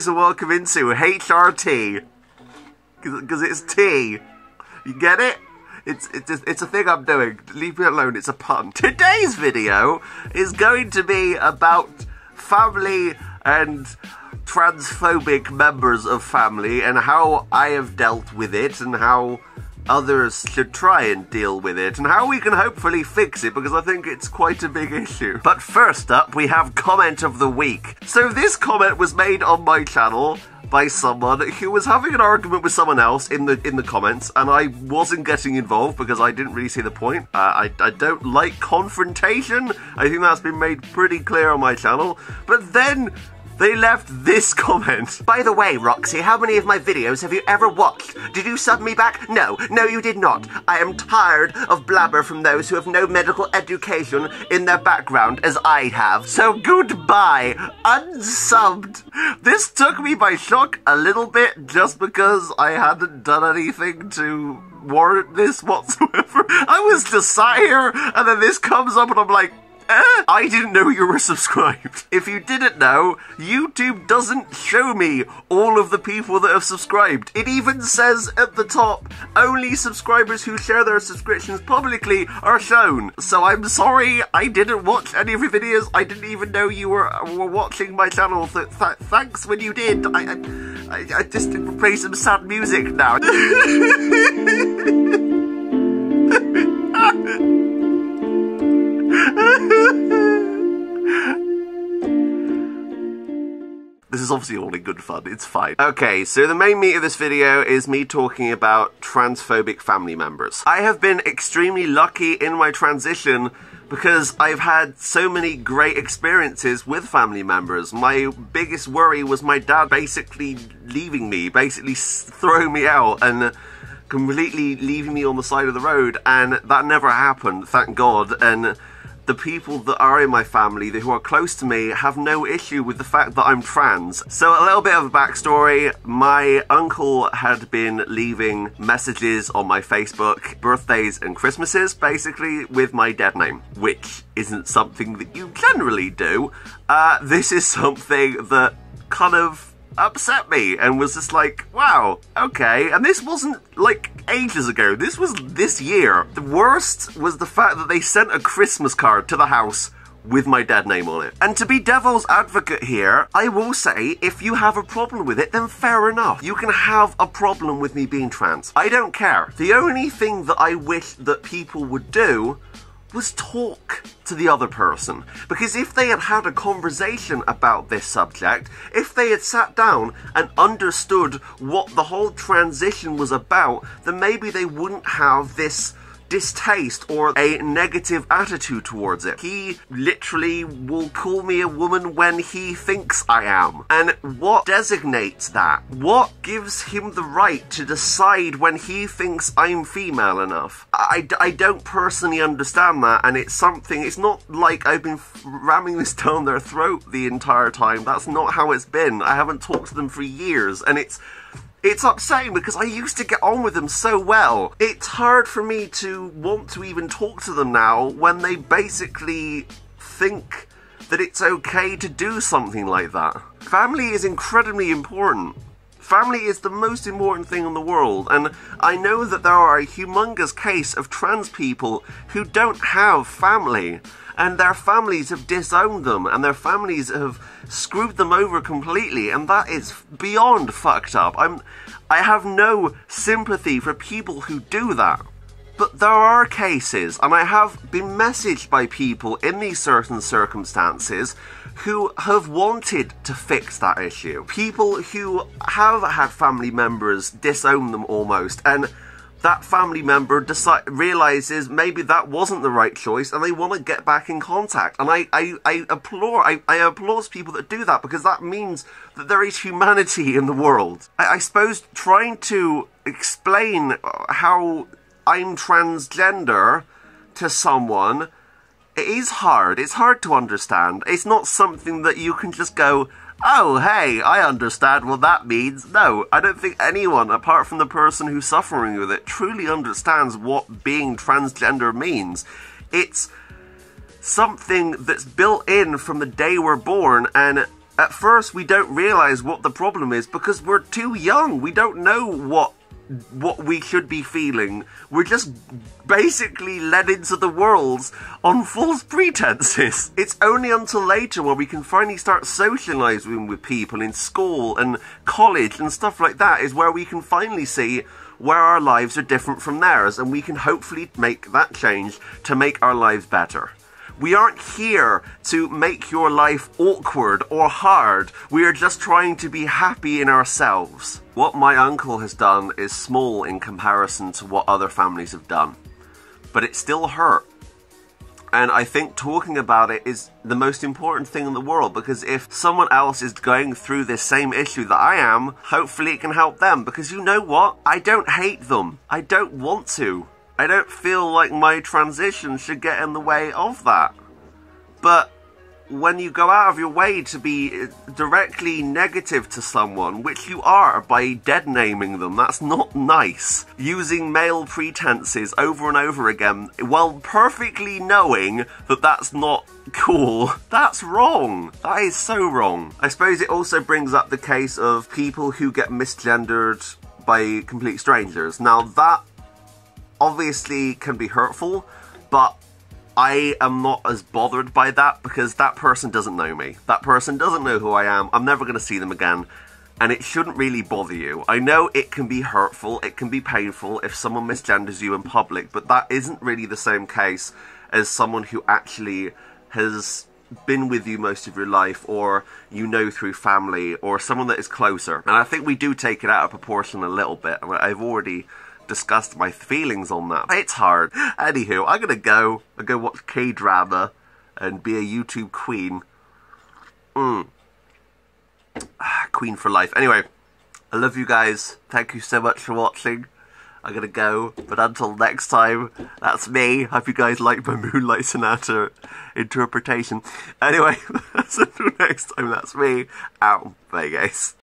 So welcome into HRT, because it's tea. You get it? It's a thing I'm doing. Leave me alone, it's a pun. Today's video is going to be about family and transphobic members of family and how I have dealt with it and how others should try and deal with it and how we can hopefully fix it, because I think it's quite a big issue. But first up, we have comment of the week. So this comment was made on my channel by someone who was having an argument with someone else in the comments, and I wasn't getting involved because I didn't really see the point. I don't like confrontation. I think that's been made pretty clear on my channel. But then they left this comment. By the way, Roxy, how many of my videos have you ever watched? Did you sub me back? No, you did not. I am tired of blabber from those who have no medical education in their background as I have. So goodbye, unsubbed. This took me by shock a little bit just because I hadn't done anything to warrant this whatsoever. I was just sat here and then this comes up and I'm like, I didn't know you were subscribed. If you didn't know, YouTube doesn't show me all of the people that have subscribed. It even says at the top, only subscribers who share their subscriptions publicly are shown. So I'm sorry, I didn't watch any of your videos. I didn't even know you were watching my channel. Thanks when you did. I just play some sad music now. This is obviously all in good fun, it's fine. Okay, so the main meat of this video is me talking about transphobic family members. I have been extremely lucky in my transition because I've had so many great experiences with family members. My biggest worry was my dad basically leaving me, basically throwing me out and completely leaving me on the side of the road, and that never happened, thank God. And the people that are in my family, who are close to me, have no issue with the fact that I'm trans. So a little bit of a backstory. My uncle had been leaving messages on my Facebook, birthdays and Christmases, basically with my dead name, which isn't something that you generally do. This is something that kind of upset me and was just like, wow, okay. And this wasn't like ages ago, this was this year. The worst was the fact that they sent a Christmas card to the house with my dead name on it. And to be devil's advocate here, I will say, if you have a problem with it, then fair enough. You can have a problem with me being trans. I don't care. The only thing that I wish that people would do was talk to the other person. Because if they had had a conversation about this subject, if they had sat down and understood what the whole transition was about, then maybe they wouldn't have this distaste or a negative attitude towards it. He literally will call me a woman when he thinks I am. And what designates that? What gives him the right to decide when he thinks I'm female enough? I don't personally understand that, and it's something, it's not like I've been ramming this down their throat the entire time. That's not how it's been. I haven't talked to them for years, and it's upsetting because I used to get on with them so well. It's hard for me to want to even talk to them now when they basically think that it's okay to do something like that. Family is incredibly important. Family is the most important thing in the world, and I know that there are a humongous case of trans people who don't have family, and their families have disowned them, and their families have screwed them over completely, and that is beyond fucked up. I have no sympathy for people who do that. But there are cases, and I have been messaged by people in these certain circumstances who have wanted to fix that issue. People who have had family members disown them almost, and that family member realizes maybe that wasn't the right choice and they want to get back in contact. And I applaud people that do that, because that means that there is humanity in the world. I suppose trying to explain how I'm transgender to someone, it is hard. It's hard to understand. It's not something that you can just go, oh, hey, I understand what that means. No, I don't think anyone, apart from the person who's suffering with it, truly understands what being transgender means. It's something that's built in from the day we're born, and at first we don't realize what the problem is because we're too young. We don't know what we should be feeling. We're just basically led into the world on false pretenses. It's only until later when we can finally start socializing with people in school and college and stuff like that is where we can finally see where our lives are different from theirs, and we can hopefully make that change to make our lives better. We aren't here to make your life awkward or hard. We are just trying to be happy in ourselves. What my uncle has done is small in comparison to what other families have done, but it still hurt. And I think talking about it is the most important thing in the world, because if someone else is going through this same issue that I am, hopefully it can help them. Because you know what? I don't hate them. I don't want to. I don't feel like my transition should get in the way of that. But when you go out of your way to be directly negative to someone, which you are by dead-naming them, that's not nice. Using male pretenses over and over again, while perfectly knowing that that's not cool, that's wrong. That is so wrong. I suppose it also brings up the case of people who get misgendered by complete strangers. Now that obviously can be hurtful, but I am not as bothered by that because that person doesn't know me. That person doesn't know who I am. I'm never going to see them again, and it shouldn't really bother you. I know it can be hurtful, it can be painful if someone misgenders you in public, but that isn't really the same case as someone who actually has been with you most of your life, or you know through family, or someone that is closer. And I think we do take it out of proportion a little bit, and I've already discussed my feelings on that. It's hard. Anywho, I'm gonna go watch K-drama and be a YouTube queen. Queen for life. Anyway, I love you guys. Thank you so much for watching. I'm gonna go, but until next time, that's me. Hope you guys like my Moonlight Sonata interpretation. Anyway, until next time, that's me. Out. Bye, guys.